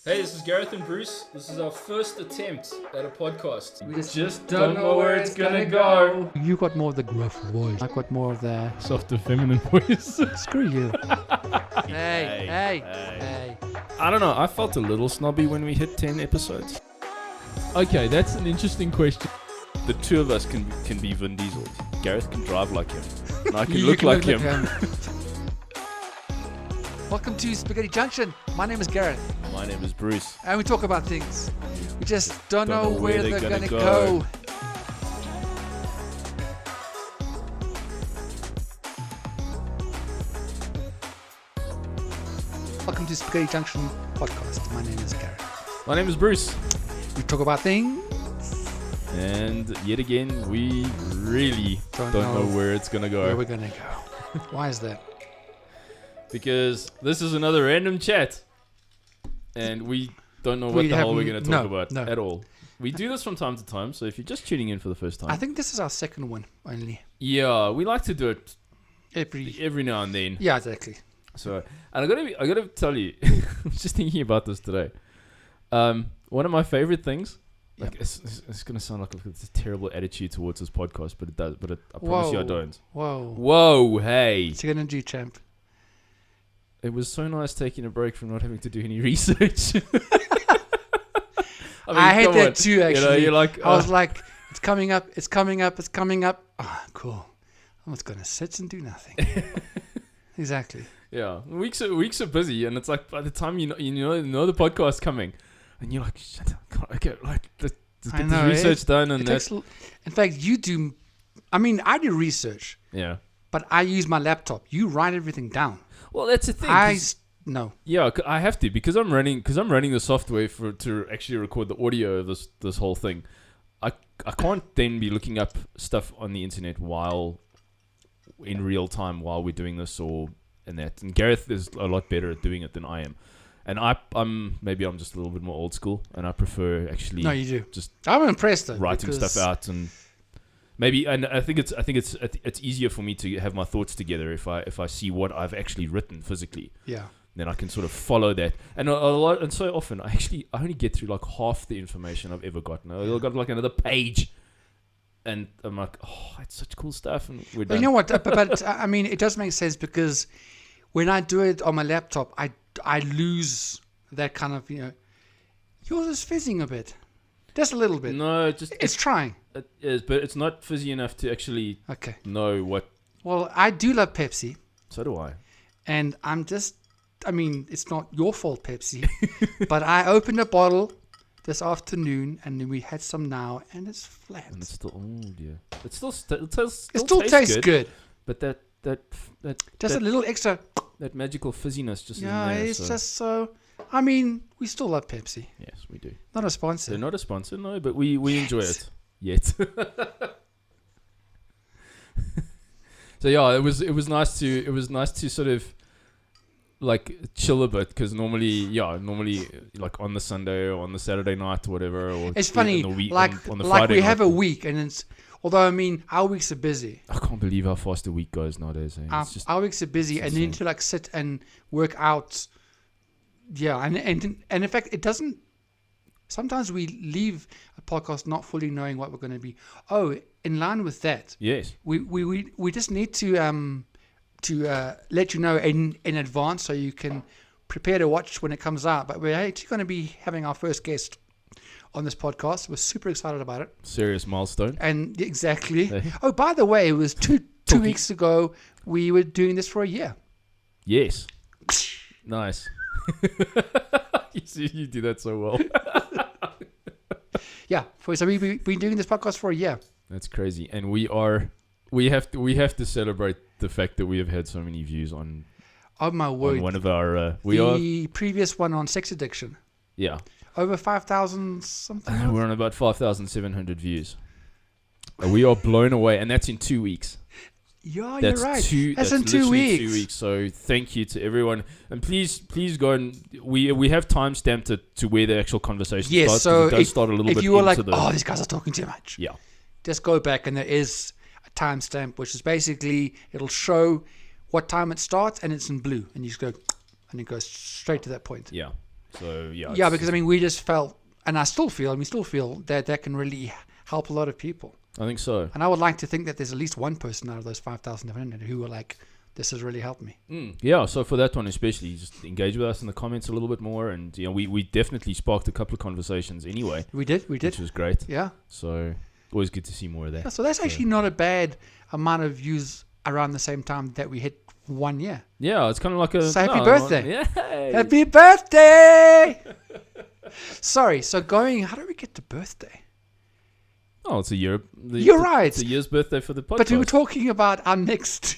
Hey, this is Gareth and Bruce. This is our first attempt at a podcast. We just don't know where it's gonna go. You got more of the gruff voice. I got more of the Softer feminine voice. screw you. Hey. I don't know, I felt a little snobby when we hit 10 episodes. Okay, that's an interesting question. The two of us can be Vin Diesel. Gareth can drive like him. And I can You look can like look him. Welcome to Spaghetti Junction. My name is Gareth, My name is Bruce. and we talk about things. We just don't know know where where they're they're gonna gonna go. Welcome to Spaghetti Junction podcast. My name is Gareth. My name is Bruce. We talk about things. And yet again, we really Don't don't know know where it's gonna Where go. we're gonna go? Why is that? Because this is another random chat. And we don't know what We the hell have we're going to talk no, about no. at all. We do this from time to time, so if you're just tuning in for the first time. I think this is our second one only. Yeah, we like to do it Every now and then. yeah, exactly. So, and I gotta tell you, I was just thinking about this today. One of my favorite things, like it's gonna sound like it's a terrible attitude towards this podcast, but it does. But I promise you, I don't. Whoa. Whoa, hey! What's you gonna do, champ? It was so nice taking a break from not having to do any research. I hate come that on. too, actually. You know, you're like, I was like, it's coming up. Oh, cool. I'm just gonna sit and do nothing. Exactly. yeah, weeks are busy, and it's like by the time you know the podcast's coming, and you're like, shut up, God, okay, like let's I get know, this research done, and that's In fact, you do. I mean, I do research, yeah. but I use my laptop. You write everything down. Well, that's the thing. No. Yeah, I have to because I'm running the software to actually record the audio of this whole thing. I can't then be looking up stuff on the internet while in real time while we're doing this and that. And Gareth is a lot better at doing it than I am. And I'm just a little bit more old school, and I prefer actually No, you do. just I'm impressed though. writing because stuff out and maybe. And I think it's easier for me to have my thoughts together if I see what I've actually written physically. Yeah. Then I can sort of follow that, and a lot, and so often I only get through like half the information I've ever gotten. I've got like another page, and I'm like, oh, it's such cool stuff, and we're But done. you know what? But I mean, it does make sense because when I do it on my laptop, I lose that kind of Yours is fizzing a bit, just a little bit. No, It's trying. it is, but it's not fizzy enough to actually Okay. know what. Well, I do love Pepsi, So do I. and I mean, it's not your fault, Pepsi, but I opened a bottle this afternoon, and then we had some now, and it's flat. And it's still, oh dear, it still tastes good. But that Just a little extra. that magical fizziness just Yeah, isn't there, it's so. just so. I mean, we still love Pepsi. Yes, we do. Not a sponsor. They're not a sponsor, no, but we enjoy it. Yet. So yeah, it was nice to sort of like chill a bit because normally like on the Sunday or on the Saturday night or whatever. Or It's funny, on the week, like on the like Friday we have night. a week, and it's although I mean our weeks are busy. I can't believe how fast a week goes nowadays. Eh? It's just Our weeks are busy, it's and then insane. to like sit and work out. Yeah, and in fact, it doesn't. Sometimes we leave a podcast not fully knowing what we're going to be. Oh, in line with that, yes. we just need to let you know in advance so you can prepare to watch when it comes out. But we're actually going to be having our first guest on this podcast. We're super excited about it. Serious milestone. And exactly. Hey. Oh, by the way, it was two weeks ago we were doing this for a year. Yes. Nice. You do that so well. Yeah. So we've been doing this podcast for a year. That's crazy, and we have to celebrate the fact that we have had so many views on Oh my word! one of our the previous one on sex addiction, yeah. over 5,000 something. We're on about 5,700 views. We are blown away, and that's in 2 weeks. Yeah, That's you're right. That's in 2 literally weeks. 2 weeks. So thank you to everyone, and please go and we have time stamped it to where the actual conversation Yes. starts. 'Cause So it does start a little if bit you were like, into the oh, these guys are talking too much, yeah. just go back and there is a timestamp, which is basically it'll show what time it starts and it's in blue, and you just go, and it goes straight to that point. Yeah. So yeah. Yeah, because I mean, we just felt, and I still feel, and we still feel that can really help a lot of people. I think so. And I would like to think that there's at least one person out of those 5,000 who were like, this has really helped me. Yeah, so for that one especially, just engage with us in the comments a little bit more, and we definitely sparked a couple of conversations anyway. We did, which was great. Yeah. So always good to see more of that. Yeah, so that's actually not a bad amount of views around the same time that we hit 1 year. Yeah, it's kind of like a... So happy birthday. Yeah. Happy birthday! Sorry, so how do we get to birthday? Oh, it's a year. You're right. It's a year's birthday for the podcast. But we were talking about our next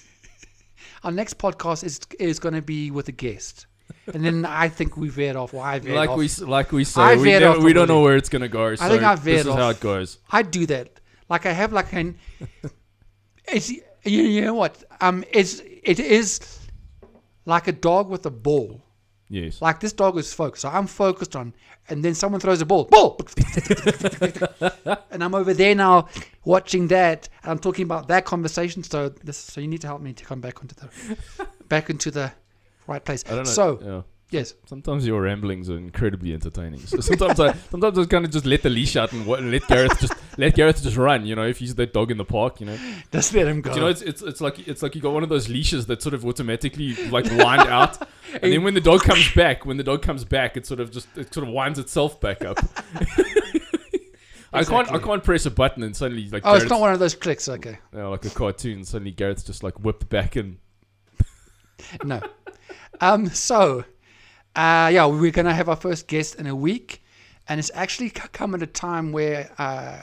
podcast is going to be with a guest. And then I think we veered off. Well, I veered off. Like we say, we don't know where it's going to go. So I think I veered this off. is how it goes. I do that. Like I have like an... It's, you know what? It is like a dog with a ball. Yes. Like this dog is focused. So I'm focused on, and then someone throws a ball. And I'm over there now watching that. And I'm talking about that conversation. So you need to help me to come back into the right place. I don't know. So yes. Sometimes your ramblings are incredibly entertaining. So sometimes I kind of just let the leash out and let Gareth just run. If he's that dog in the park, Just let him go. But, it's like you got one of those leashes that sort of automatically like wind out, and then when the dog comes back, it sort of winds itself back up. Exactly. I can't press a button and suddenly like. Oh, it's not one of those clicks. Okay. Like a cartoon. Suddenly Gareth's just like whipped back and. No. So. We're going to have our first guest in a week, and it's actually come at a time where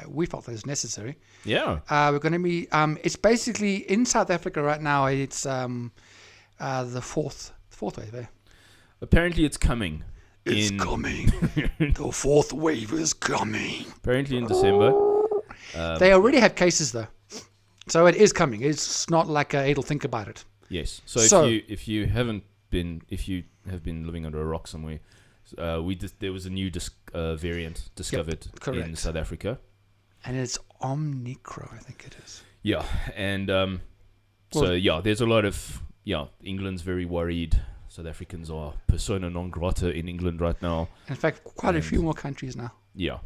we felt that it was necessary. Yeah. We're going to be, it's basically in South Africa right now, it's the fourth wave. Eh? Apparently it's coming. It's coming. The fourth wave is coming. Apparently in December. They already have cases though. So it is coming. It's not like it'll think about it. Yes. So if you have been living under a rock somewhere, there was a new variant discovered in South Africa, and it's Omicron, I think it is. Yeah, and there's a lot of England's very worried. South Africans are persona non grata in England right now. In fact, quite a few more countries now. Yeah.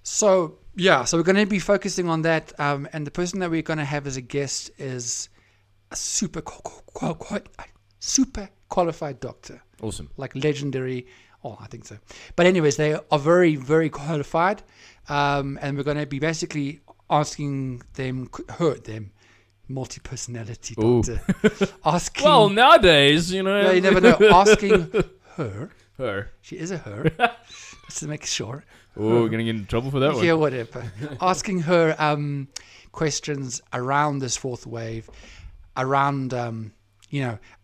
So we're going to be focusing on that, and the person that we're going to have as a guest is a super qualified doctor. Awesome. Like legendary. Oh, I think so. But anyways, they are very, very qualified. And we're going to be basically asking them, multi-personality doctor. Asking. Well, nowadays, you never know. Asking her. She is a her. Just to make sure. Oh, we're going to get in trouble for that one. Yeah, whatever. Asking her questions around this fourth wave, around... a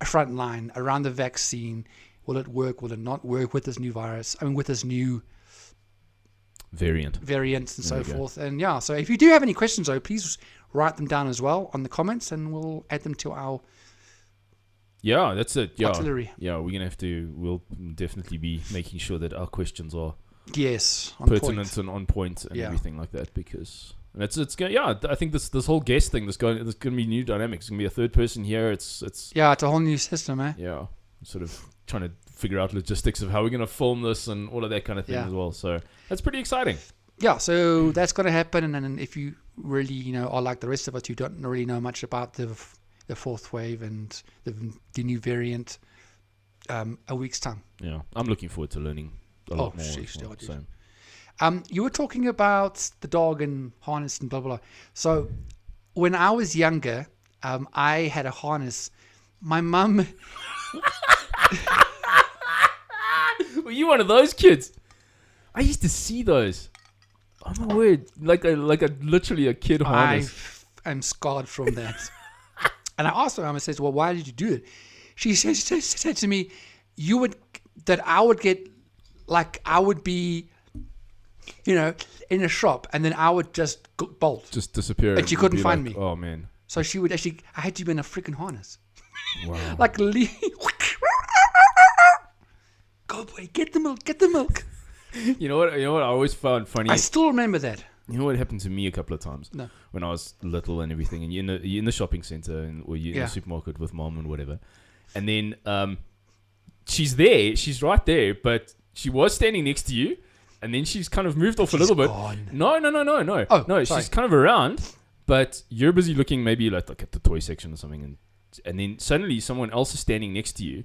front line, around the vaccine. Will it work? Will it not work with this new virus? With this new variants and so forth. And so if you do have any questions, though, please write them down as well on the comments, and we'll add them to our that's it. Yeah, artillery. Yeah, we'll definitely be making sure that our questions are on pertinent point. and on point and everything like that, because. And it's going. Yeah, I think this whole guest thing. There's going to be new dynamics. It's going to be a third person here. It's it's a whole new system, eh? Yeah, sort of trying to figure out logistics of how we're going to film this and all of that kind of thing as well. So that's pretty exciting. Yeah, so that's going to happen. And then if you really are like the rest of us, who don't really know much about the fourth wave and the new variant, a week's time. Yeah, I'm looking forward to learning a lot more. So. You were talking about the dog and harness and blah, blah, blah. So when I was younger, I had a harness. My mum... Were you one of those kids? I used to see those. Oh my word. Like a literally a kid harness. I'm scarred from that. And I asked her, I says, well, why did you do it? She said to me, I would be... in a shop, and then I would just bolt. Just disappear. And she couldn't find me. Oh, man. So she would actually, I had to be in a freaking harness. Wow. Go boy, get the milk. You know what I always found funny? I still remember that. You know what happened to me a couple of times? No. When I was little and everything, and you're in the shopping center or you're in the supermarket with mom and whatever. And then she's right there, but she was standing next to you, and then she's kind of moved off a little bit. Gone. No. Oh, No, sorry. she's kind of around, but you're busy looking maybe like at the toy section or something, and then suddenly someone else is standing next to you,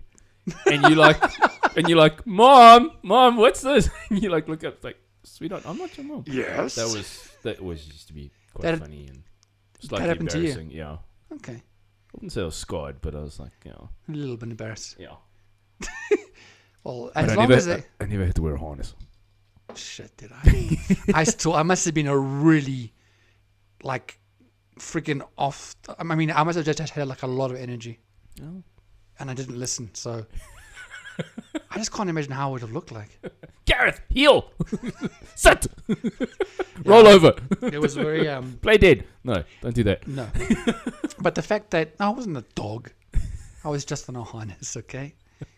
and you're like, Mom, what's this? And you like look up like, sweetheart, I'm not your mom. Yes. That was used to be quite That- funny and slightly happened to you? embarrassing. Yeah. Okay. I wouldn't say I was scarred, but I was like, A little bit embarrassed. yeah. Well, But as long as they... I never had to wear a harness. Shit, did I? I must have been a really, like, freaking off. I mean, I must have just had like a lot of energy, Oh. and I didn't listen. So I just can't imagine how it would have looked like. Gareth, heel, sit, roll over, It was very play dead. No, don't do that. no. But the fact that I wasn't a dog, I was just in a harness, okay?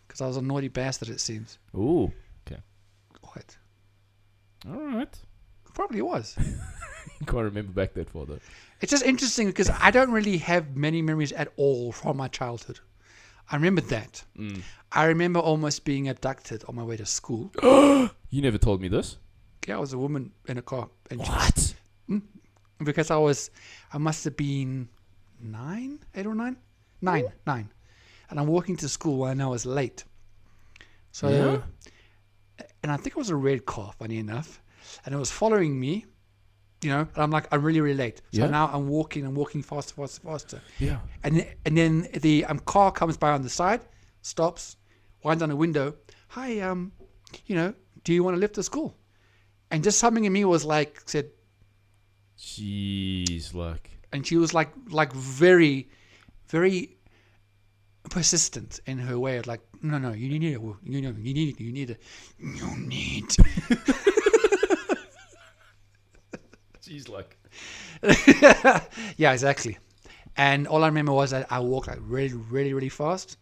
Because I was a naughty bastard, it seems. Ooh, What? all right. Probably was. Can't remember back that far though. It's just interesting because I don't really have many memories at all from my childhood. I remember that. I remember almost being abducted on my way to school. You never told me this. Yeah, I was a woman in a car. And What? because I must have been 9, 8 or 9? 9. And I'm walking to school and I was late. So, Yeah? and I think it was a red car, funny enough. And it was following me, and I'm like, I'm really, really late. So Yeah. now I'm walking faster. Yeah. And then the car comes by on the side, stops, winds down a window. Hi, do you want to lift the school? And just something in me was like, said, Jeez, like. and she was like very, very persistent in her way of like, no, you need. Jeez, like. Yeah, exactly. And all I remember was that I walked like really, really, really fast,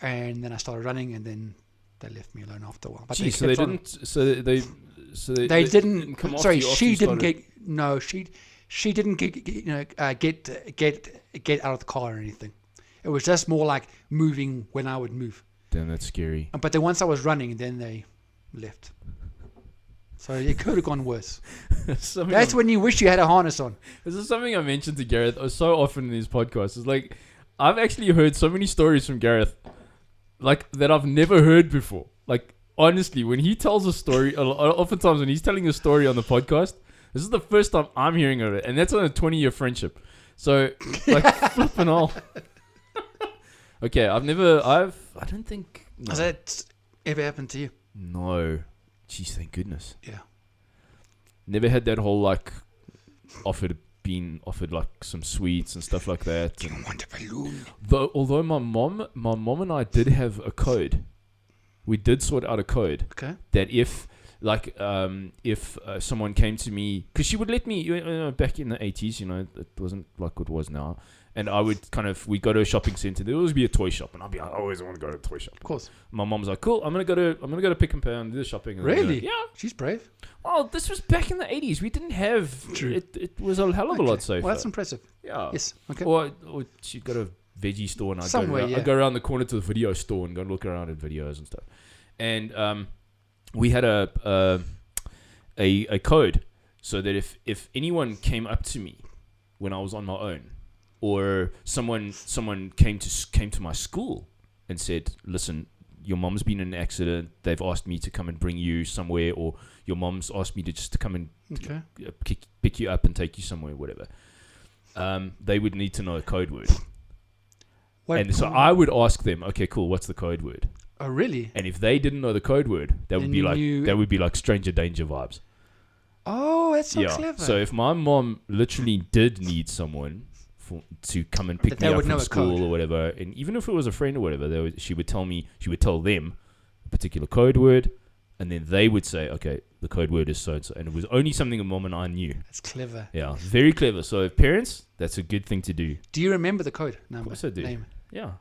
and then I started running, and then they left me alone after a while. But Jeez, so they kept on. didn't. They didn't. come after Sorry, you after she you didn't started- get. No, she didn't get out of the car or anything. It was just more like moving when I would move. Damn, that's scary. But then once I was running, then they left. So it could have gone worse. Something That's when you wish you had a harness on. This is something I mentioned to Gareth so often in his podcast. It's like I've actually heard so many stories from Gareth, like that I've never heard before. Like honestly, when he tells a story, oftentimes when he's telling a story on the podcast, this is the first time I'm hearing of it, and that's on a 20-year friendship. So like flipping hell. Okay, I don't think. No. Has that ever happened to you? No. Jeez, thank goodness. Yeah. Never had that whole like being offered like some sweets and stuff like that. Do you want a balloon? Although my mom and I did have a code. We did sort out a code Okay. that if someone came to me, because she would let me, back in the 80s, it wasn't like it was now. And I would we'd go to a shopping center. There would always be a toy shop, and I'd be like, I always want to go to a toy shop. Of course. My mom's like, cool, I'm gonna go to Pick and Pay and do the shopping. And Really? yeah. She's brave. Oh, this was back in the 80s. We didn't have True. It was a hell of a lot safer. Well, that's impressive. Yeah. Yes. Okay. Or she'd go to a veggie store, and I'd go around the corner to the video store and go look around at videos and stuff. And we had a code so that if anyone came up to me when I was on my own, or someone came to my school and said, listen, your mom's been in an accident, they've asked me to come and bring you somewhere, or your mom's asked me to come and Okay. pick you up and take you somewhere, whatever, they would need to know a code word. And so I would ask them, okay, cool, what's the code word? Oh, really? And if they didn't know the code word, that would be like stranger danger vibes. Oh, that's so clever. So if my mom literally did need someone to come and pick me up from school or whatever, and even if it was a friend or whatever, she would tell them a particular code word, and then they would say, okay, the code word is so and so, and it was only something a mom and I knew. That's clever. Yeah, very clever. So parents, that's a good thing to do. Do you remember the code number? Of course I do. Name? Yeah.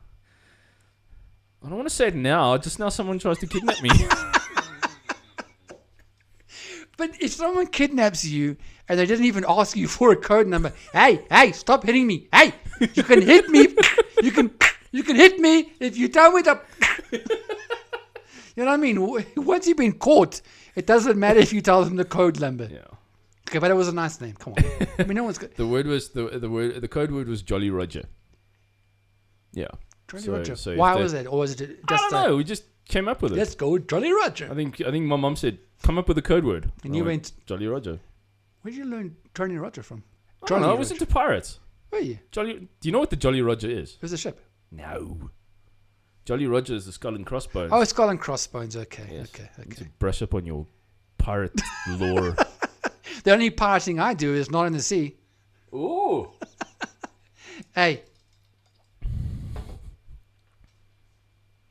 I don't want to say it now. Just now someone tries to kidnap me. But if someone kidnaps you and they didn't even ask you for a code number, hey, stop hitting me. Hey, you can hit me. You can hit me if you tell me to. You know what I mean? Once you've been caught, it doesn't matter if you tell them the code number. Yeah. Okay, but it was a nice name. Come on. I mean, no one's good. The code word was Jolly Roger. Yeah. Jolly Roger. So Why was it? Or was it just I don't know. We just came up with it. let's go Jolly Roger? I think my mom said, come up with a code word. And you went, Jolly Roger. where did you learn Jolly Roger from? I don't know. I was into pirates. Were you? Do you know what the Jolly Roger is? It was a ship. No. Jolly Roger is the skull and crossbones. Oh, Skull and Crossbones. Okay, Yes. okay, You need okay. to brush up on your pirate lore. The only pirating I do is not in the sea. Ooh. Hey,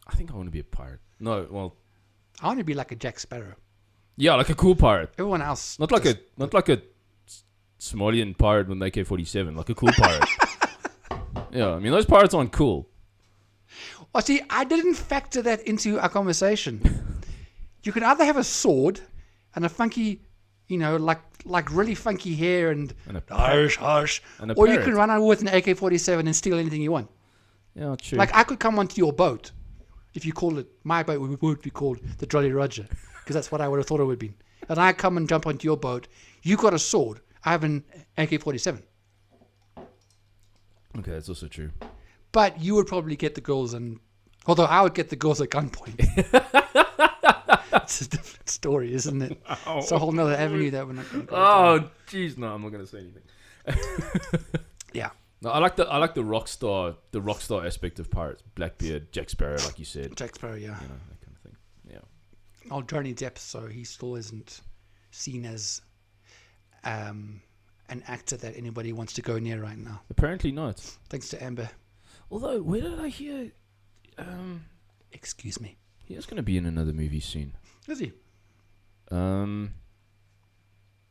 I think I want to be a pirate. No, well, I want to be like a Jack Sparrow. yeah, like a cool pirate. Everyone else. Not like a Somalian pirate with an AK-47. Like a cool pirate. Yeah, I mean those pirates aren't cool. Oh, see, I didn't factor that into our conversation. You could either have a sword and a funky, like really funky hair and And a harsh, and a or you parrot. can run out with an AK-47 and steal anything you want. Yeah, true. Like I could come onto your boat, if you call it my boat, would be called the Jolly Roger, because that's what I would have thought it would be. And I come and jump onto your boat. You got a sword. I have an AK-47. Okay, that's also true. But you would probably get the girls, and although I would get the girls at gunpoint. It's a different story, isn't it? It's a whole nother avenue that we're not going to go down. Oh, jeez, no, I'm not gonna say anything. Yeah. No, I like the rock star aspect of pirates. Blackbeard, Jack Sparrow, like you said. Jack Sparrow, yeah. You know, that kind of thing. Yeah. Oh, Johnny Depp, so he still isn't seen as an actor that anybody wants to go near right now. Apparently not. Thanks to Amber. Although, where did I hear? Excuse me. He is going to be in another movie soon. Is he? One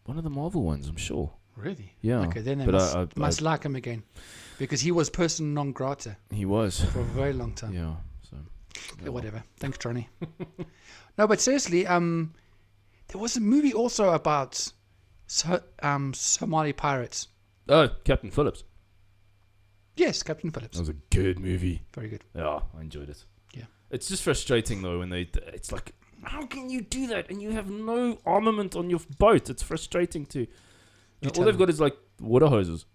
of the Marvel ones, I'm sure. Really? Yeah. Okay, then they but must like him again. Because he was person non grata He was. for a very long time. Yeah. So. Yeah, whatever. Thanks, Johnny. No, but seriously, there was a movie also about Somali pirates. Oh, Captain Phillips. Yes, Captain Phillips. That was a good movie. Very good. Yeah, I enjoyed it. Yeah. It's just frustrating though when it's like, how can you do that and you have no armament on your boat? It's frustrating too. All they've got is like water hoses.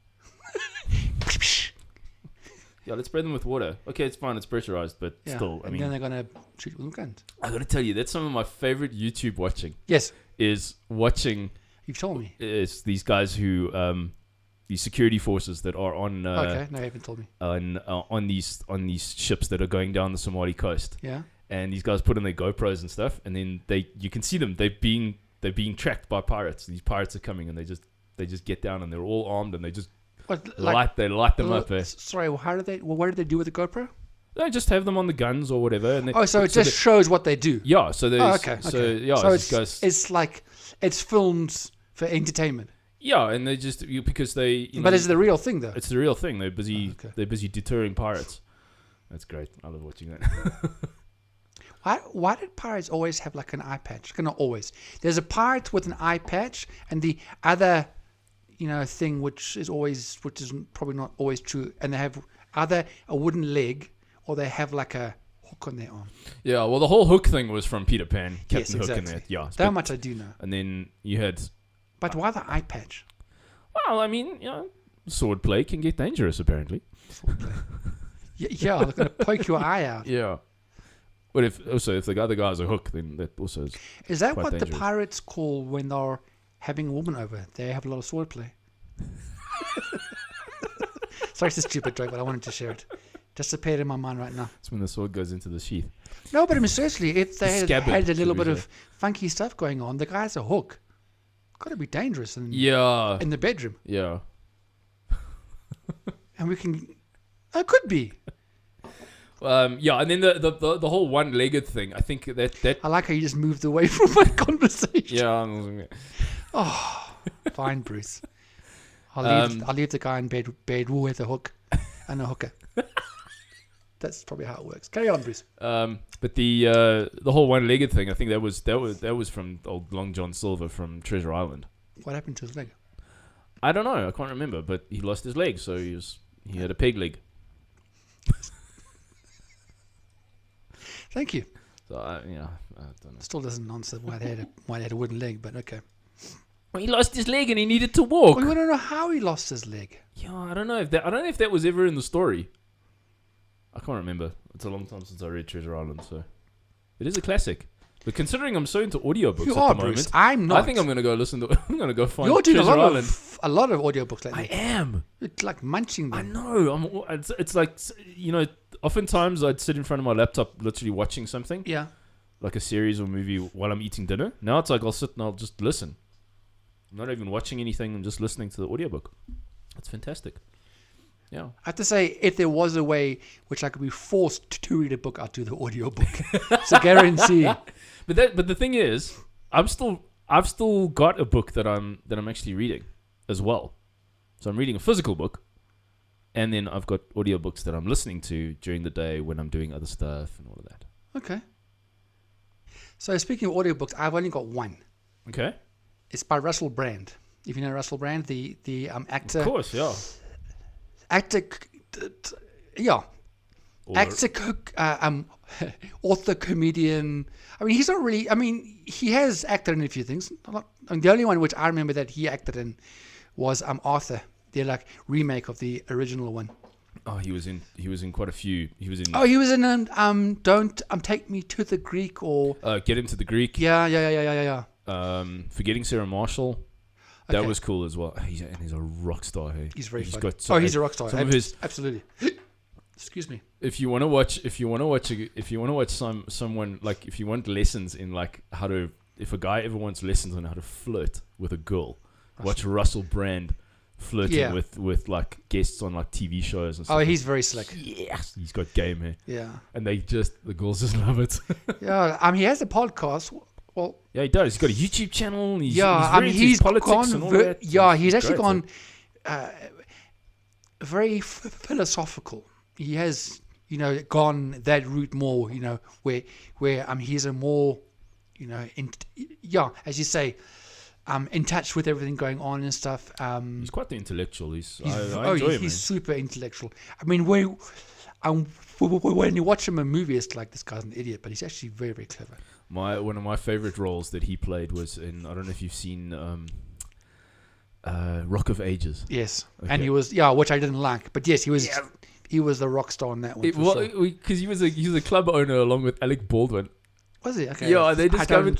Yeah, let's spray them with water. Okay, it's fine. It's pressurized, but Yeah, still, I and mean, then they're gonna shoot with guns. I gotta tell you, that's some of my favorite YouTube watching. Yes, Is watching you've told me. is these guys who these security forces that are on Okay, no, you haven't told me. on these ships that are going down the Somali coast, Yeah. and these guys put on their GoPros and stuff, and then you can see them. They're being tracked by pirates. These pirates are coming, and they just get down, and they're all armed, and they just What, light them up. Sorry, what did they do with the GoPro? They just have them on the guns or whatever. And Oh, so it just shows what they do. yeah. So there's Oh, okay. So yeah, so it's, just guys, it's like it's filmed for entertainment. yeah, and they just because they. But it's the real thing, though. It's the real thing. They're busy. Oh, okay. They're busy deterring pirates. That's great. I love watching that. Why did pirates always have like an eye patch? Not always. There's a pirate with an eye patch, and the other, thing which is probably not always true, and they have either a wooden leg or they have like a hook on their arm. Yeah. Well, the whole hook thing was from Peter Pan. Captain Yes, Hook exactly. and that. Yeah. That much I do know. And then you had. But why the eye patch? Well, I mean, sword play can get dangerous apparently. Yeah, they're going to poke your eye out. Yeah. But if the other guy's a hook, then that also is. Is that quite what dangerous. the pirates call when they're having a woman over? They have a lot of sword play. Sorry, it's a stupid joke, but I wanted to share it. Just appeared in my mind right now. It's when the sword goes into the sheath. No, but I mean, seriously, if they had Scabbard, a little should we bit say. of funky stuff going on, the guy's a hook. Got to be dangerous in Yeah. the bedroom. Yeah. And we can... It could be. Yeah, and then the whole one-legged thing. I think that I like how you just moved away from my conversation. yeah. Fine, Bruce. I'll leave the guy in bed with a hook and a hooker. That's probably how it works. Carry on, Bruce. But the whole one-legged thing. I think that was from old Long John Silver from Treasure Island. What happened to his leg? I don't know. I can't remember. But he lost his leg, so he had a peg leg. Thank you. So I don't know. Still doesn't answer why they had a wooden leg, but okay. Well, he lost his leg and he needed to walk. We want to know how he lost his leg. Yeah, I don't know if that was ever in the story. I can't remember. It's a long time since I read Treasure Island, so it is a classic. But considering I'm so into audiobooks You at are, the Bruce. moment, I'm not. I think I'm gonna go listen to. I'm gonna go find You're doing Treasure Island. a lot of audiobooks I lately. am. It's like munching I them. know. It's like, you know. Oftentimes I'd sit in front of my laptop, literally watching something, Yeah. like a series or movie, while I'm eating dinner. Now it's like I'll sit and I'll just listen. I'm not even watching anything. I'm just listening to the audiobook. It's fantastic. Yeah. I have to say, if there was a way which I could be forced to read a book, I'd do the audiobook. It's a guarantee. But the thing is, I've still got a book that I'm actually reading as well. So I'm reading a physical book, and then I've got audiobooks that I'm listening to during the day when I'm doing other stuff and all of that. Okay. So speaking of audiobooks, I've only got one. Okay. It's by Russell Brand. If you know Russell Brand, the actor. Of course, yeah. Actor, yeah. Or- Actor, author, comedian. I mean, he's not really. I mean, he has acted in a few things. The only one which I remember that he acted in was Arthur, the remake of the original one. Oh, he was in quite a few. He was in. Oh, he was in Don't Take Me to the Greek or Get Him to the Greek. yeah. Forgetting Sarah Marshall. That Okay. was cool as well. He's a rock star. Hey, He's very funny. got He's a rock star. Some of his. Absolutely. Excuse me. If you want to watch someone like, if you want lessons in like how to, if a guy ever wants lessons on how to flirt with a girl, watch Russell Brand flirting with like guests on like TV shows and stuff. Oh, he's very slick. Yes, he's got game here. Yeah. And the girls just love it. Yeah. He has a podcast. Well, yeah, he does. He's got a YouTube channel. And he's he's politics gone. and all that. He's actually great, gone very philosophical. He has, gone that route more. Where he's a more, as you say, in touch with everything going on and stuff. He's quite the intellectual. I enjoy him. He's super intellectual. I mean, when you watch him in a movie, it's like this guy's an idiot, but he's actually very, very clever. One of my favorite roles that he played was in, I don't know if you've seen Rock of Ages. Yes, Okay. and he was which I didn't like, but yes, he was. Yeah. He was the rock star on that one. Because he was a club owner along with Alec Baldwin. Was he? Okay. Yeah, they discovered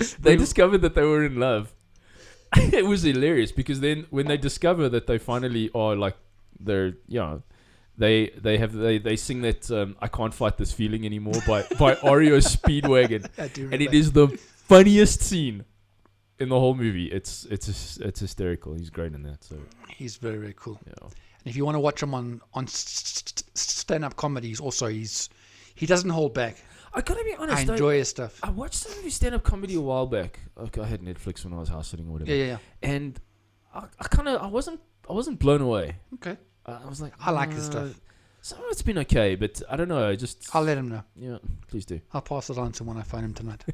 that they were in love. It was hilarious because then when they discover that they finally are like they sing that I Can't Fight This Feeling Anymore by REO Speedwagon. I do remember. And it is the funniest scene in the whole movie. It's hysterical. He's great in that. So he's very, very cool. yeah. And if you want to watch him on stand-up comedies, also he doesn't hold back. I gotta be honest. I enjoy his stuff. I watched some of his stand-up comedy a while back. Okay, I had Netflix when I was house sitting or whatever. Yeah. And I wasn't blown away. Okay. I was like, I like his stuff. Some of it's been okay, but I don't know. I'll let him know. Yeah, please do. I'll pass it on to him when I find him tonight.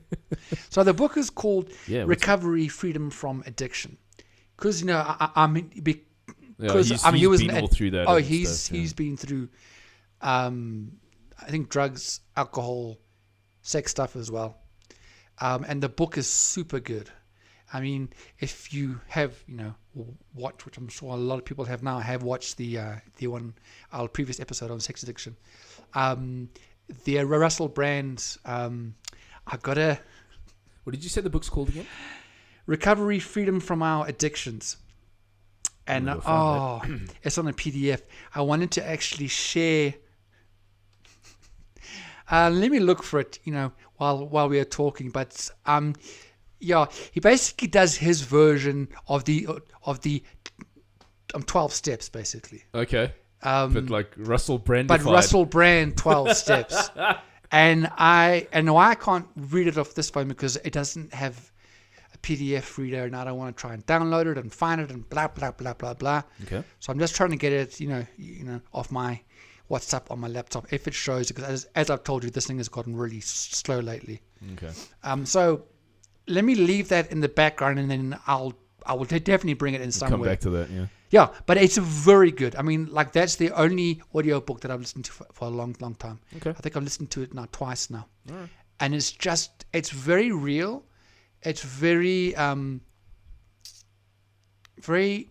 So the book is called Recovery, Freedom from Addiction. Because he was been all through that. Oh, he's been through, I think drugs, alcohol, sex stuff as well, and the book is super good. I mean, if you have watched, which I'm sure a lot of people have now, have watched the our previous episode on sex addiction, the Russell Brand. I gotta. What did you say the book's called again? Recovery, Freedom from Our Addictions. And it's on a PDF. I wanted to actually share. Let me look for it, while we are talking. But he basically does his version of the 12 steps, basically. Okay. But like Russell Brand. But Russell Brand 12 steps. And why I can't read it off this phone because it doesn't have a PDF reader, and I don't want to try and download it and find it and blah blah blah blah blah. Okay. So I'm just trying to get it, off my WhatsApp on my laptop if it shows, because as I've told you, this thing has gotten really slow lately. Okay. So let me leave that in the background, and then I will definitely bring it in somewhere. Come back to that, yeah. Yeah, but it's very good. I mean, like, that's the only audiobook that I've listened to for a long, long time. Okay. I think I've listened to it now twice now. All right. and it's very real. It's very very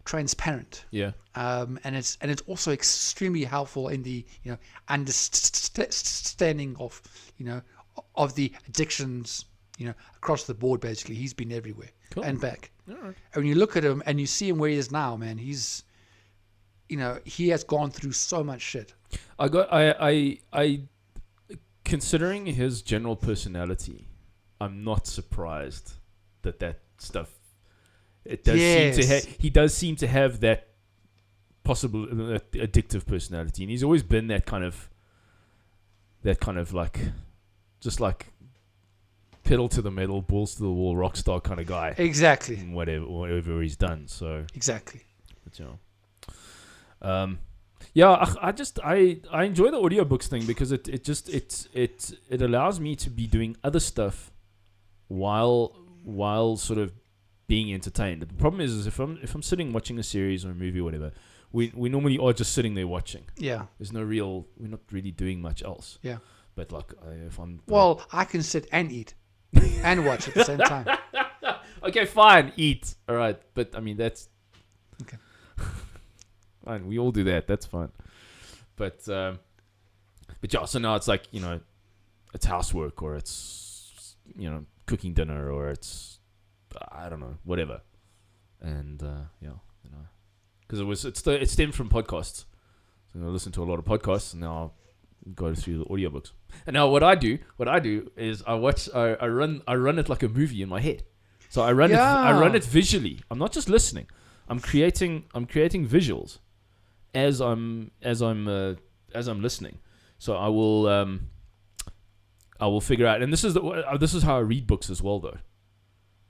transparent. Yeah. And it's also extremely helpful in the understanding of of the addictions across the board. Basically, he's been everywhere and back. All right. And when you look at him and you see him where he is now, man, he's he has gone through so much shit. I considering his general personality, I'm not surprised that stuff. It does seem to he does seem to have that possible addictive personality, and he's always been that kind of like just like pedal to the metal, balls to the wall, rock star kind of guy. Exactly. In whatever he's done. So exactly. But, yeah, I enjoy the audiobooks thing because it allows me to be doing other stuff while sort of being entertained. The problem is if I'm sitting watching a series or a movie or whatever, we normally are just sitting there watching. Yeah. We're not really doing much else. Yeah. But like if I'm I can sit and eat and watch at the same time. Okay, fine, eat. All right, but I mean that's okay. Fine, we all do that. That's fine. But yeah. So now it's like it's housework or it's cooking dinner or it's I don't know, whatever. And because it stemmed from podcasts. So I listen to a lot of podcasts, and now I go through the audiobooks. And now what I do is I run it like a movie in my head. So I run it visually. I'm not just listening. I'm creating visuals as I'm listening. So I will figure out, and this is how I read books as well though.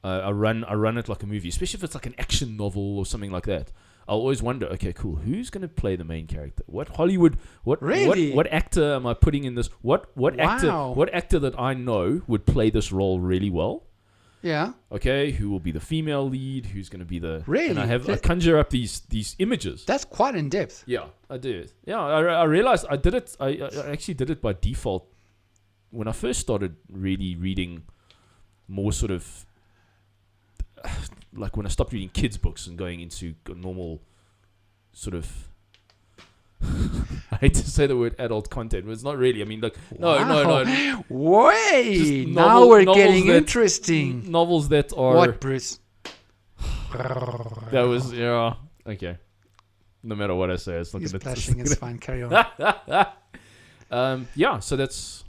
I run it like a movie, especially if it's like an action novel or something like that. I'll always wonder, okay, cool, who's going to play the main character? What Hollywood, what actor am I putting in this? What actor that I know would play this role really well? Yeah. Okay, who will be the female lead? Who's going to be the... Really? And I conjure up these images. That's quite in depth. Yeah, I do. Yeah, I realized I did it. I actually did it by default when I first started really reading more sort of... like when I stopped reading kids' books and going into a normal sort of... I hate to say the word adult content, but it's not really. I mean, like, no. Wait, now we're getting interesting. Novels that are... What, Bruce? That was, yeah, okay. No matter what I say, it's not He's going to... splashing, it's fine, carry on. Yeah, so that's...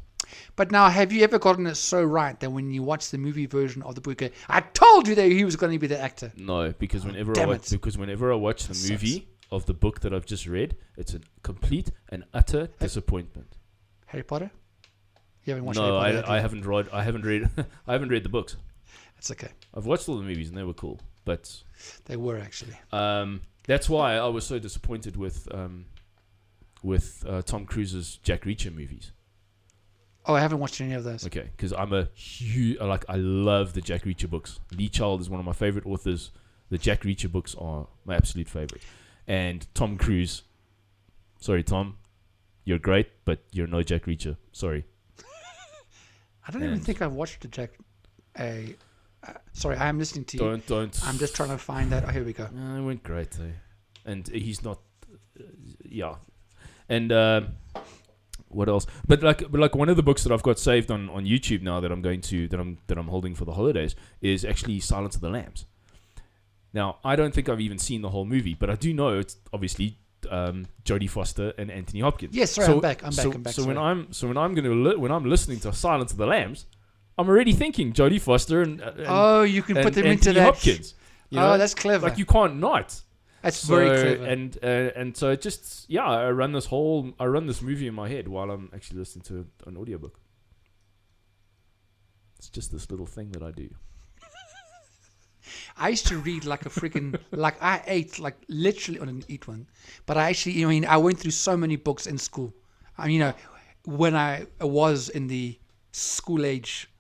But now, have you ever gotten it so right that when you watch the movie version of the book, I told you that he was going to be the actor? No, because whenever I watch the movie of the book that I've just read, it's a complete and utter disappointment. Harry Potter? You haven't watched Harry Potter? No, I haven't read. I haven't read the books. It's okay. I've watched all the movies and they were cool, but they were actually. That's why I was so disappointed with Tom Cruise's Jack Reacher movies. Oh, I haven't watched any of those. Okay, because I love the Jack Reacher books. Lee Child is one of my favorite authors. The Jack Reacher books are my absolute favorite. And Tom Cruise, sorry Tom, you're great, but you're no Jack Reacher. Sorry. I don't even think I've watched the Jack. Sorry, I am listening to you. Don't. I'm just trying to find that. Oh, here we go. It went great, and he's not. Yeah, and. What else? But like one of the books that I've got saved on YouTube now that I'm holding for the holidays is actually Silence of the Lambs. Now I don't think I've even seen the whole movie, but I do know it's obviously Jodie Foster and Anthony Hopkins. Yes, sorry, I'm back. So when I'm listening to Silence of the Lambs, I'm already thinking Jodie Foster and you can put them Anthony into that. Hopkins. That's clever. Like you can't not. That's very clever. And so it just I run this movie in my head while I'm actually listening to an audiobook. It's just this little thing that I do. I used to read like a freaking I ate like literally on an eat one, but I actually I went through so many books in school. When I was in the school age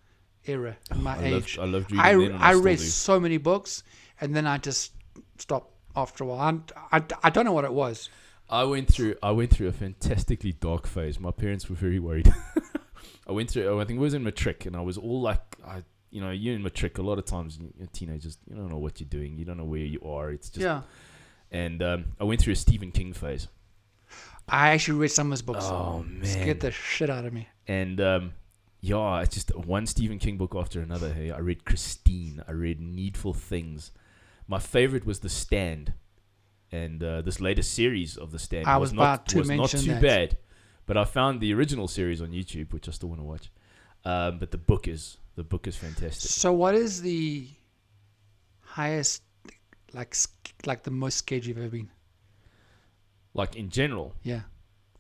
era, my age, I loved reading. I read so many books, and then I just stopped. After a while, I don't know what it was. I went through a fantastically dark phase. My parents were very worried. I went through. I think it was in matric, and I was all like, you in matric. A lot of times, teenagers, you don't know what you're doing. You don't know where you are. It's just Yeah. And I went through a Stephen King phase. I actually read some of his books. Oh man, Scared the shit out of me. And it's just one Stephen King book after another. Hey, I read Christine. I read Needful Things. My favorite was The Stand, and this latest series of The Stand I was about to was not mention too that. bad. But I found the original series on YouTube, which I still want to watch. But the book is fantastic. So, what is the highest, like the most scared you've ever been? Like in general. Yeah.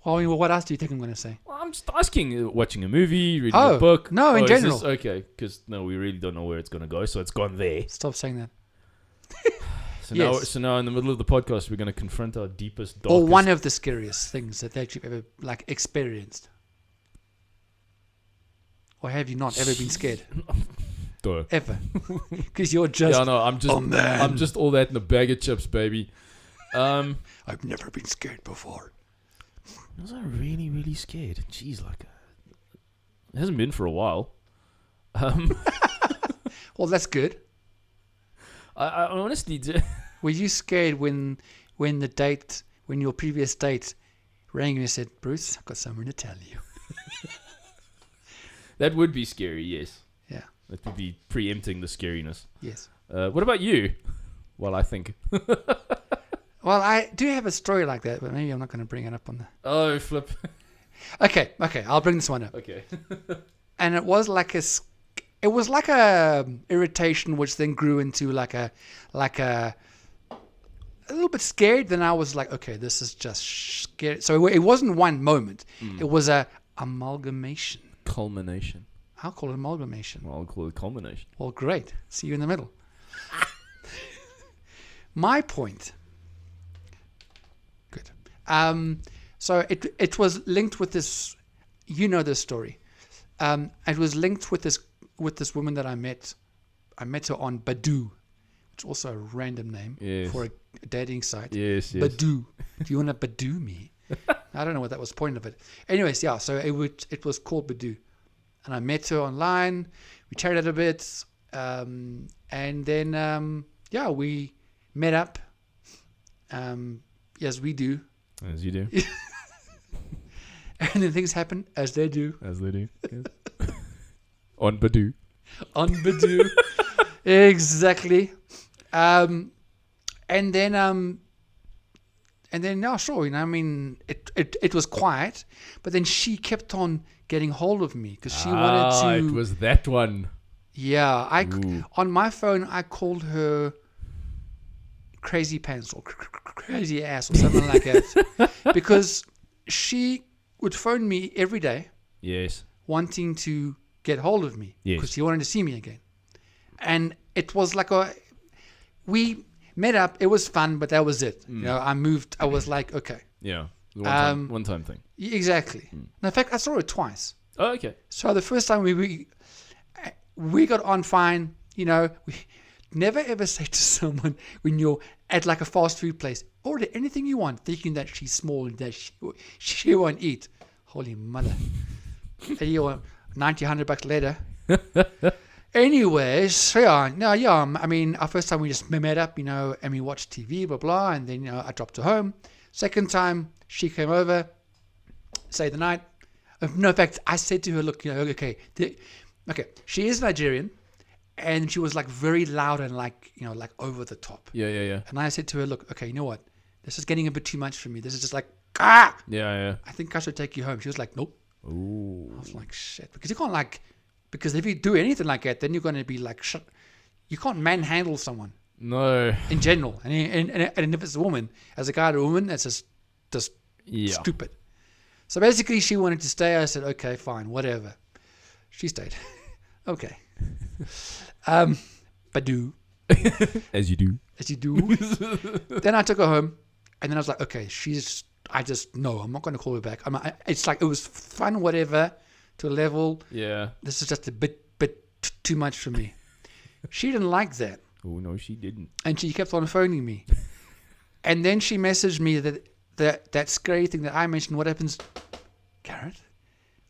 Well, I mean, what else do you think I'm going to say? Well, I'm just asking, watching a movie, reading Oh, a book. no, in is general. this- okay, because we really don't know where it's going to go, so it's gone there. Stop saying that. So Yes. now in the middle of the podcast, we're going to confront our deepest, Or darkest. one of the scariest things that you've ever experienced. Or have you not ever been scared? Duh. Ever? Because you're just. Yeah, no, I'm just, Oh, man. I'm just all that in a bag of chips, baby. I've never been scared before. Was I really, really scared? Jeez, it hasn't been for a while. Well, that's good. I honestly, Were you scared when your previous date rang you and said, Bruce, I've got something to tell you? that would be scary. Yes, Yeah. that would be preempting the scariness. Yes. What about you? Well, I think. Well, I do have a story like that, but maybe I'm not going to bring it up on the. Oh, flip. Okay, I'll bring this one up. Okay. And it was like a irritation, which then grew into like a little bit scared. Then I was like, okay, this is just scared. So it wasn't one moment. It was a amalgamation. Culmination. I'll call it amalgamation. Well, I'll call it culmination. Well, great. See you in the middle. My point. Good. So it was linked with this. You know this story. It was linked with this woman that I met. I met her on Badoo, which is also a random name for a dating site. Yes. Badoo. Do you want to Badoo me? I don't know what that was the point of it. Anyways, yeah. So it was called Badoo, and I met her online. We chatted a bit, and then we met up. As we do, As you do. and then things happen as they do As they do. Yes. On Badoo. on Badoo. Exactly. And then yeah, sure. I mean, it was quiet, but then she kept on getting hold of me because she wanted to. It was that one. Yeah, Ooh. on my phone I called her crazy pants or crazy ass or something like that because she would phone me every day Yes. wanting to get hold of me Yes. because she wanted to see me again. And it was like we met up. It was fun, but that was it. You know, I moved. I was like, okay. Yeah. The one time thing. Exactly. In fact, I saw her twice. Oh, okay. So the first time we got on fine. You know, we never ever say to someone when you're at like a fast food place, order anything you want, thinking that she's small and that she won't eat. Holy mother. And you want $90-100 later. Anyways, I mean, our first time we just met up, and we watched TV, blah, blah, and then, I dropped her home. Second time, she came over, stayed the night. No, in fact, I said to her, look, okay, she is Nigerian, and she was like very loud and like over the top. Yeah. And I said to her, look, okay, you know what? This is getting a bit too much for me. This is just like, ah! Yeah. I think I should take you home. She was like, nope. Ooh. I was like, shit. Because you can't because if you do anything like that, then you're going to be like, shit. You can't manhandle someone No. in general. And if it's a woman, as a guy to a woman, that's just Yeah. stupid. So basically, she wanted to stay. I said, okay, fine, whatever. She stayed. Okay. Badoo. As you do. As you do. Then I took her home, and then I was like, okay, I just, no, I'm not going to call her back. It's like, it was fun, whatever, to a level. Yeah. This is just a bit too much for me. She didn't like that. Oh, no, she didn't. And she kept on phoning me. And then she messaged me that scary thing that I mentioned, what happens, Garrett,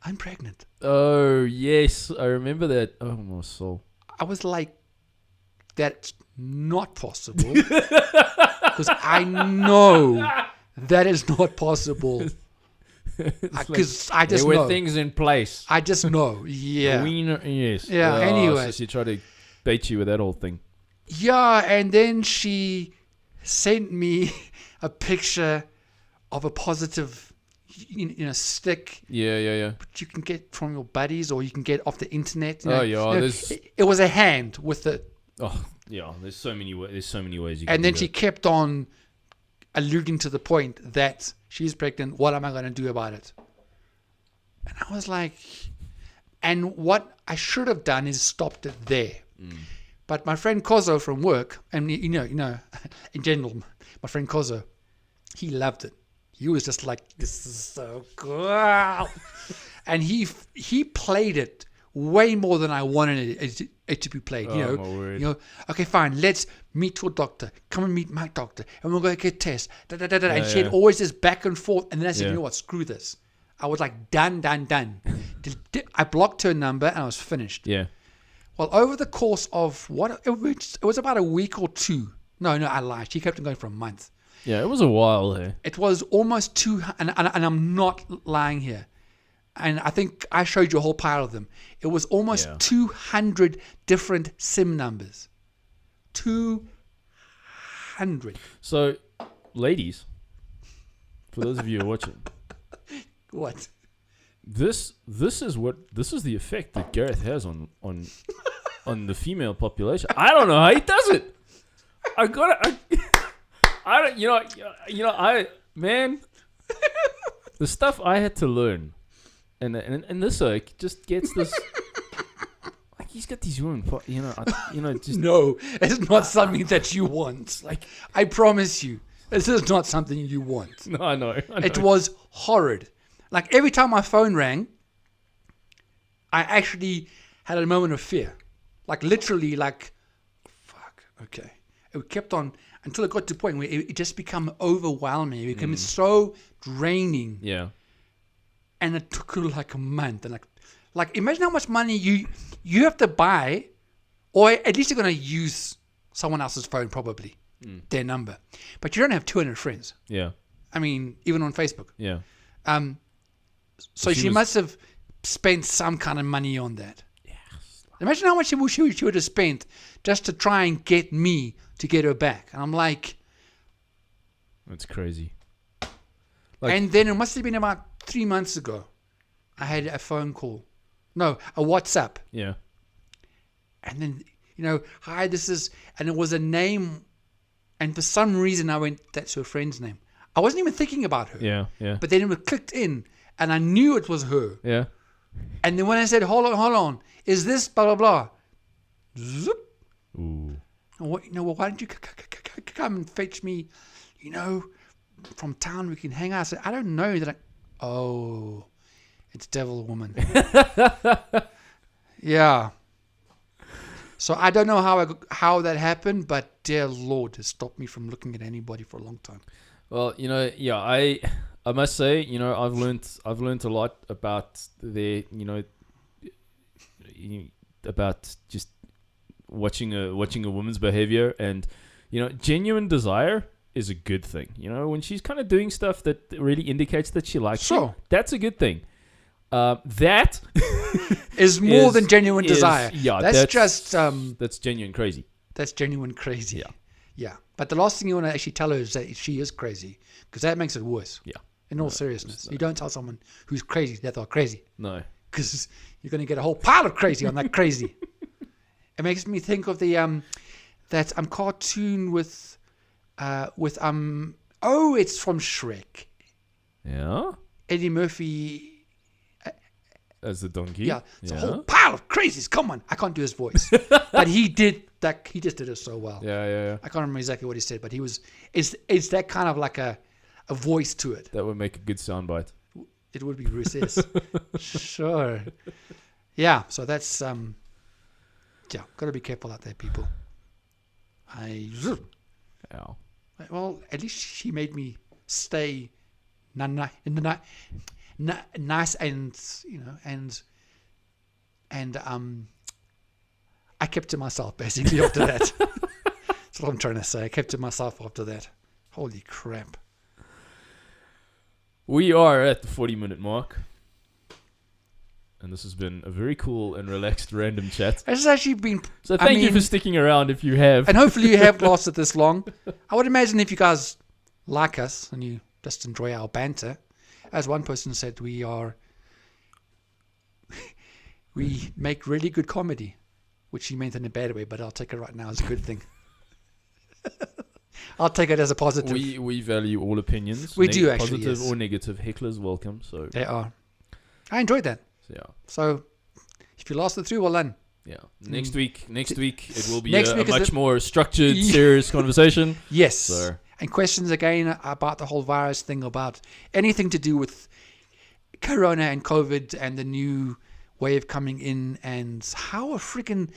I'm pregnant. Oh, yes. I remember that. Oh, my soul. I was like, that's not possible. Because I know that is not possible. Because I just there were know. things in place. I just know. Yeah. Yes. Yeah, Oh, anyway. So she tried to bait you with that whole thing. Yeah, and then she sent me a picture of a positive, stick Yeah. you can get from your buddies or you can get off the internet. Oh, yeah. It was a hand with the. Oh, yeah. There's so many ways you can And then do she that. kept on alluding to the point that she's pregnant. What am I going to do about it? And I was like, and what I should have done is stopped it there. But my friend Kozo from work, and in general, my friend Kozo, he loved it. He was just like, this is so cool. And he played it way more than I wanted it to be played. Oh, my word. Okay, fine, let's meet your doctor. Come and meet my doctor. And we'll go get tests. And she had yeah. always this back and forth. And then I said, Yeah. you know what, screw this. I was like, done. I blocked her number and I was finished. Yeah. Well, over the course of it was about a week or two. No, I lied. She kept on going for a month. Yeah, it was a while there. It was almost two, and I'm not lying here. And I think I showed you a whole pile of them. It was almost Yeah. 200 different SIM numbers. 200. So, ladies, for those of you who are watching, What? this is the effect that Gareth has on the female population. I don't know how he does it. Man, the stuff I had to learn, and this just gets this. Like he's got these women, just No, it's not something that you want. like I promise you, this is not something you want. no, I know. It was horrid. Like every time my phone rang, I actually had a moment of fear. Like literally, like, fuck, okay. It kept on until it got to a point where it just became overwhelming. It became so draining. Yeah. And it took like a month. And like imagine how much money you have to buy, or at least you're going to use someone else's phone, probably, their number. But you don't have 200 friends. Yeah. I mean, even on Facebook. Yeah. So she must have spent some kind of money on that. Imagine how much she would have spent just to try and get me to get her back. And I'm like... That's crazy. And then it must have been about 3 months ago. I had a phone call. No, a WhatsApp. Yeah. And then, hi, this is... And it was a name. And for some reason, I went, that's her friend's name. I wasn't even thinking about her. Yeah. But then it clicked in. And I knew it was her. Yeah. And then when I said, hold on, is this blah, blah, blah? Zoop. Ooh. Why don't you come and fetch me, from town? We can hang out. I said, I don't know that oh, it's Devil Woman. Yeah. So I don't know how that happened, but dear Lord, it stopped me from looking at anybody for a long time. Well, I must say, I've learned a lot about about just watching a woman's behavior, and genuine desire is a good thing. When she's kind of doing stuff that really indicates that she likes you, that's a good thing. That is more than genuine desire. Yeah, that's just that's genuine crazy. That's genuine crazy. Yeah. Yeah. But the last thing you want to actually tell her is that she is crazy, because that makes it worse. Yeah. In all seriousness, you don't tell someone who's crazy that they're crazy, No. because you're going to get a whole pile of crazy on that crazy. It makes me think of the that cartoon with it's from Shrek. Yeah. Eddie Murphy. As the donkey. Yeah, it's a whole pile of crazies. Come on, I can't do his voice, but he did that. He just did it so well. Yeah. I can't remember exactly what he said, but he was. It's that kind of like a voice to it. That would make a good soundbite. It would be Bruce S. Sure. Yeah. So that's yeah. Got to be careful out there, people. Ow. Well, at least she made me stay in the night. nice and I kept to myself basically after that. That's what I'm trying to say. I kept to myself after that. Holy crap. We are at the 40-minute mark. And this has been a very cool and relaxed random chat. This has actually been... So thank you for sticking around if you have. And hopefully you have lasted this long. I would imagine if you guys like us and you just enjoy our banter, as one person said, we make really good comedy, which he meant in a bad way, but I'll take it right now as a good thing. I'll take it as a positive. We value all opinions. We do actually, positive yes. or negative. Hecklers welcome. So They are. I enjoyed that. yeah. So if you lasted through, well done. Yeah. Next week it will be Next a week is much the- more structured, serious conversation. Yes. So And questions again about the whole virus thing, about anything to do with Corona and COVID and the new wave coming in, and how a freaking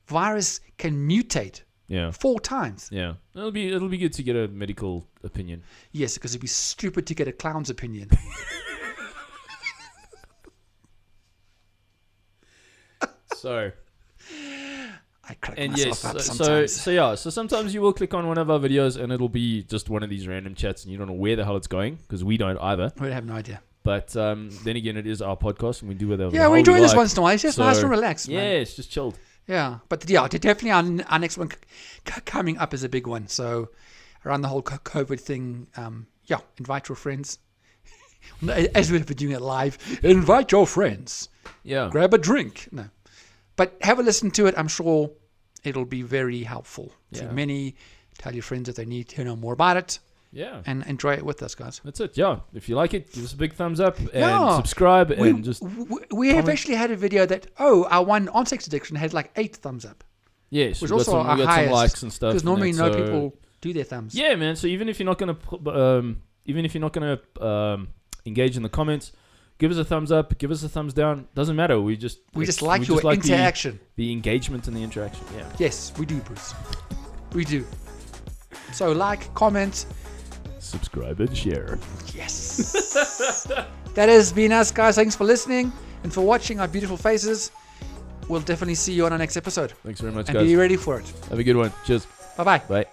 virus can mutate yeah. 4 times. Yeah. It'll be good to get a medical opinion. Yes, because it'd be stupid to get a clown's opinion. So I crack and myself yes, up so sometimes. so sometimes you will click on one of our videos and it'll be just one of these random chats and you don't know where the hell it's going because we don't either. We have no idea. But then again, it is our podcast and we do whatever. Yeah, we enjoy this once in a while. It's just nice and relaxed, Yeah, man. it's just chilled. Yeah, but yeah, definitely our next one coming up is a big one. So around the whole COVID thing, invite your friends. As we're doing it live, invite your friends. Yeah. Grab a drink. No. But have a listen to it. I'm sure it'll be very helpful to Yeah. many. Tell your friends if they need to know more about it. Yeah. And enjoy it with us, guys. That's it. Yeah. If you like it, give us a big thumbs up and Yeah. subscribe and just We have comment. actually had a video that, our one on sex addiction had like 8 thumbs up. yes, Which we got also some, our we got some highest, likes and stuff. Because normally and no that, so- people do their thumbs. Yeah, man. So even if you're not gonna engage in the comments, give us a thumbs up, give us a thumbs down. Doesn't matter. We just like your interaction. the engagement and the interaction. Yeah. Yes, we do, Bruce. We do. So like, comment. Subscribe and share. Yes. That has been us, guys. Thanks for listening and for watching our beautiful faces. We'll definitely see you on our next episode. Thanks very much, And guys. be ready for it. Have a good one. Cheers. Bye-bye. Bye.